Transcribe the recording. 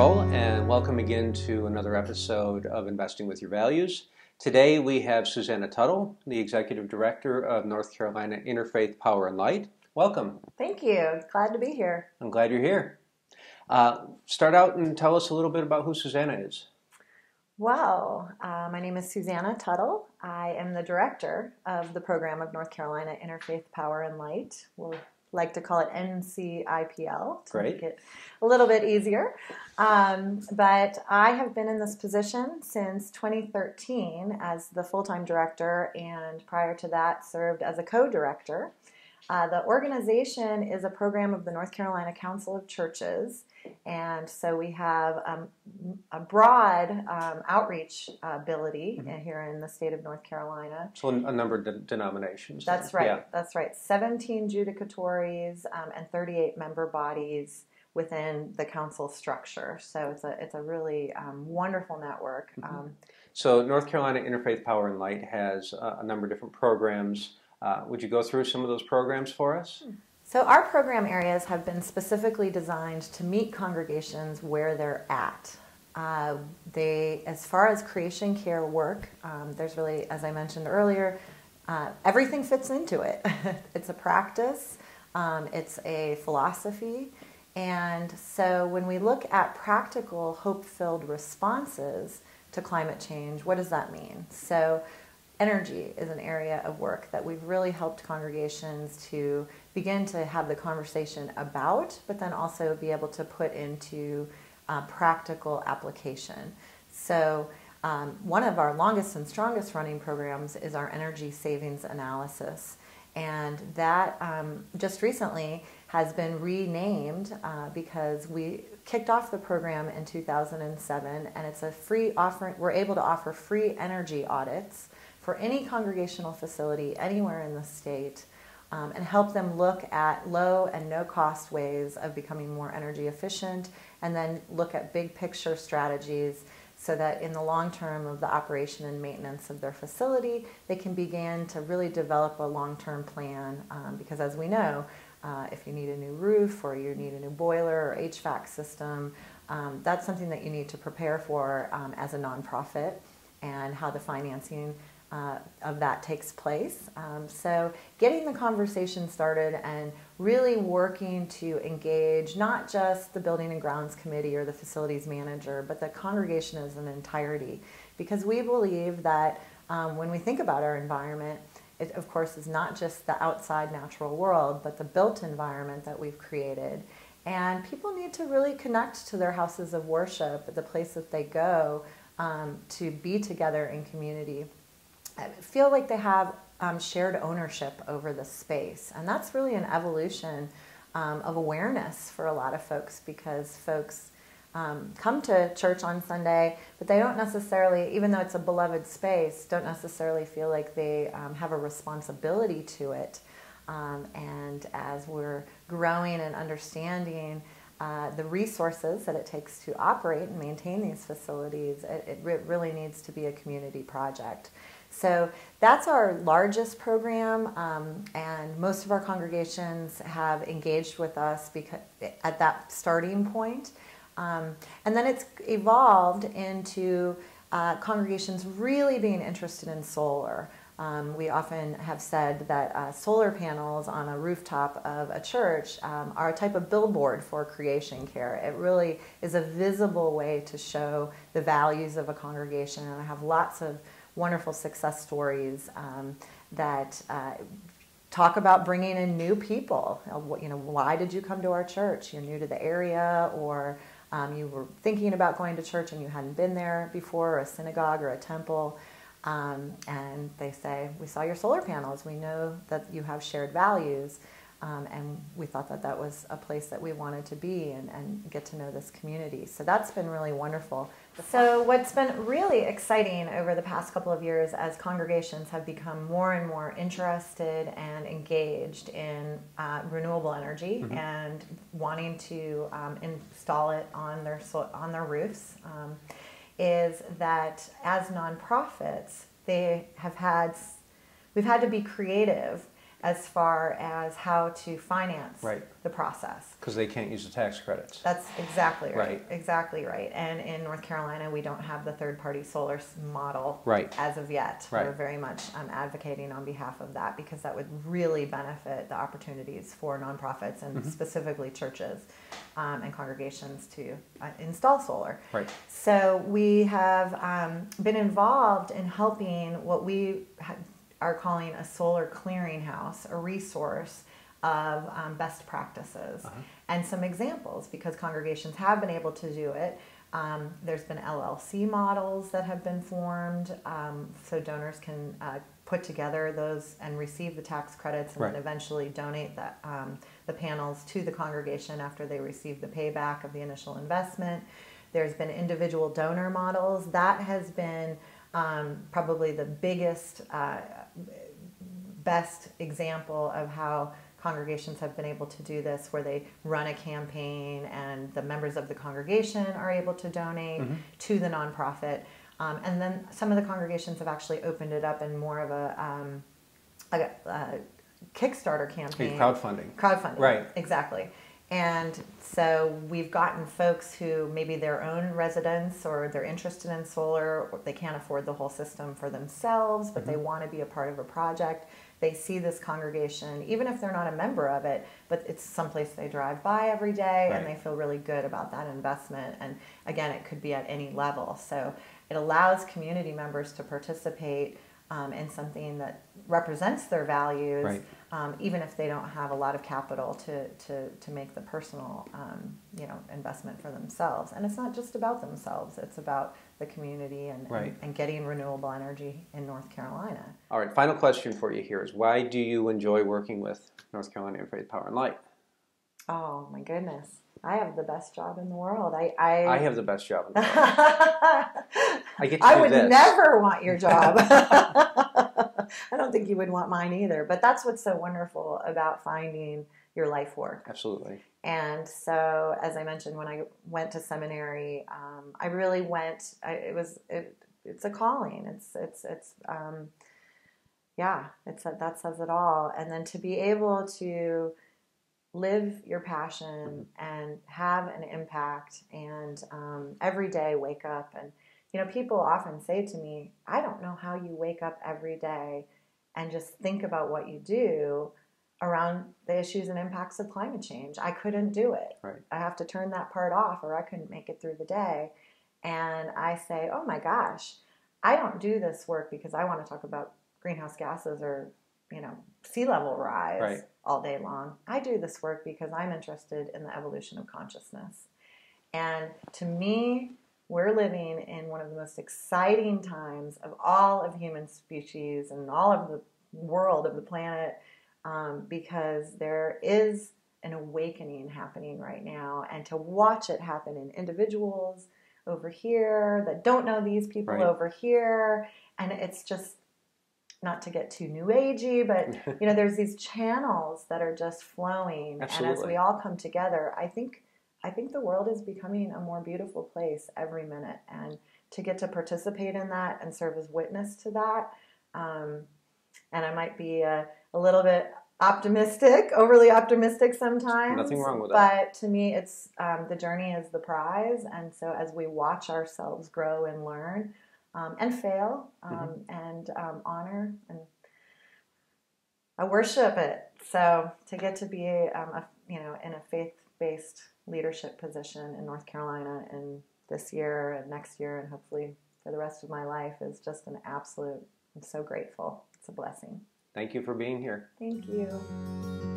Krull, and welcome again to another episode of Investing with Your Values. Today we have Susannah Tuttle, the Executive Director of North Carolina Interfaith Power and Light. Welcome. Thank you. Glad to be here. I'm glad you're here. Start out and tell us a little bit about who Susannah is. Well, my name is Susannah Tuttle. I am the Director of the program of North Carolina Interfaith Power and Light. We'll like to call it NCIPL to make it a little bit easier. But I have been in this position since 2013 as the full-time director, and prior to that served as a co-director. The organization is a program of the North Carolina Council of Churches, and so we have a broad outreach ability here in the state of North Carolina. So a number of denominations. That's right. Yeah. That's right. 17 judicatories and 38 member bodies within the council structure. So it's a really wonderful network. So North Carolina Interfaith Power and Light has a number of different programs. Would you go through some of those programs for us? So our program areas have been specifically designed to meet congregations where they're at. As far as creation care work, there's really, as I mentioned earlier, everything fits into it. It's a practice, it's a philosophy, and so when we look at practical, hope-filled responses to climate change, what does that mean? So energy is an area of work that we've really helped congregations to begin to have the conversation about, but then also be able to put into practical application. So one of our longest and strongest running programs is our energy savings analysis. And that just recently has been renamed because we kicked off the program in 2007, and it's a free offering. We're able to offer free energy audits for any congregational facility anywhere in the state, and help them look at low and no cost ways of becoming more energy efficient, and then look at big picture strategies so that in the long term of the operation and maintenance of their facility, they can begin to really develop a long-term plan, because as we know, if you need a new roof or you need a new boiler or HVAC system, that's something that you need to prepare for as a nonprofit, and how the financing of that takes place. So getting the conversation started and really working to engage not just the Building and Grounds Committee or the facilities manager, but the congregation as an entirety. Because we believe that when we think about our environment, it of course is not just the outside natural world, but the built environment that we've created. And people need to really connect to their houses of worship, the place that they go to be together in community. I feel like they have shared ownership over the space, and that's really an evolution of awareness for a lot of folks, because folks come to church on Sunday, but they don't necessarily, even though it's a beloved space, don't necessarily feel like they have a responsibility to it. And as we're growing and understanding the resources that it takes to operate and maintain these facilities, it really needs to be a community project. So that's our largest program, and most of our congregations have engaged with us because at that starting point. And then it's evolved into congregations really being interested in solar. We often have said that solar panels on a rooftop of a church are a type of billboard for creation care. It really is a visible way to show the values of a congregation, and I have lots of wonderful success stories that talk about bringing in new people. You know, why did you come to our church? You're new to the area, or you were thinking about going to church and you hadn't been there before, or a synagogue or a temple. And they say, we saw your solar panels. We know that you have shared values. And we thought that that was a place that we wanted to be and get to know this community. So that's been really wonderful. So what's been really exciting over the past couple of years, as congregations have become more and more interested and engaged in renewable energy and wanting to install it on their roofs, is that as nonprofits, we've had to be creative as far as how to finance Right. the process. Because they can't use the tax credits. That's exactly right. Right. Exactly right. And in North Carolina, we don't have the third-party solar model Right. as of yet. Right. We're very much advocating on behalf of that, because that would really benefit the opportunities for nonprofits and specifically churches and congregations to install solar. Right. So we have been involved in helping what we are calling a solar clearinghouse, a resource of best practices and some examples, because congregations have been able to do it. There's been LLC models that have been formed, so donors can put together those and receive the tax credits, and Right. then eventually donate the panels to the congregation after they receive the payback of the initial investment. There's been individual donor models. That has been probably the biggest, best example of how congregations have been able to do this, where they run a campaign and the members of the congregation are able to donate to the nonprofit. And then some of the congregations have actually opened it up in more of a Kickstarter campaign. Crowdfunding. Crowdfunding. Right. Exactly. And so we've gotten folks who maybe their own residents, or they're interested in solar, or they can't afford the whole system for themselves, but they want to be a part of a project. They see this congregation, even if they're not a member of it, but it's someplace they drive by every day, and they feel really good about that investment. And again, it could be at any level. So it allows community members to participate in something that represents their values, Right. Even if they don't have a lot of capital to make the personal investment for themselves. And it's not just about themselves, it's about the community and getting renewable energy in North Carolina. All right, final question for you here is, why do you enjoy working with North Carolina Interfaith Power and Light? Oh my goodness, I have the best job in the world. I have the best job in the world. I get to I do would this. never want your job. I don't think you would want mine either. But that's what's so wonderful about finding your life work. Absolutely. And so, as I mentioned, when I went to seminary, I really went. It's a calling. That says it all. And then to be able to live your passion and have an impact, and every day wake up. And people often say to me, I don't know how you wake up every day and just think about what you do around the issues and impacts of climate change. I couldn't do it. Right. I have to turn that part off, or I couldn't make it through the day. And I say, oh my gosh, I don't do this work because I want to talk about greenhouse gases or sea level rise all day long. I do this work because I'm interested in the evolution of consciousness. And to me, we're living in one of the most exciting times of all of human species and all of the world of the planet, because there is an awakening happening right now. And to watch it happen in individuals over here that don't know these people over here, and it's just, not to get too new agey, but there's these channels that are just flowing. Absolutely. And as we all come together, I think the world is becoming a more beautiful place every minute. And to get to participate in that and serve as witness to that, and I might be a little bit optimistic, overly optimistic sometimes. Nothing wrong with that. But to me, it's the journey is the prize. And so as we watch ourselves grow and learn, and fail, and honor, and I worship it. So to get to be in a faith-based leadership position in North Carolina in this year and next year, and hopefully for the rest of my life, is just an absolute. I'm so grateful. It's a blessing. Thank you for being here. Thank you.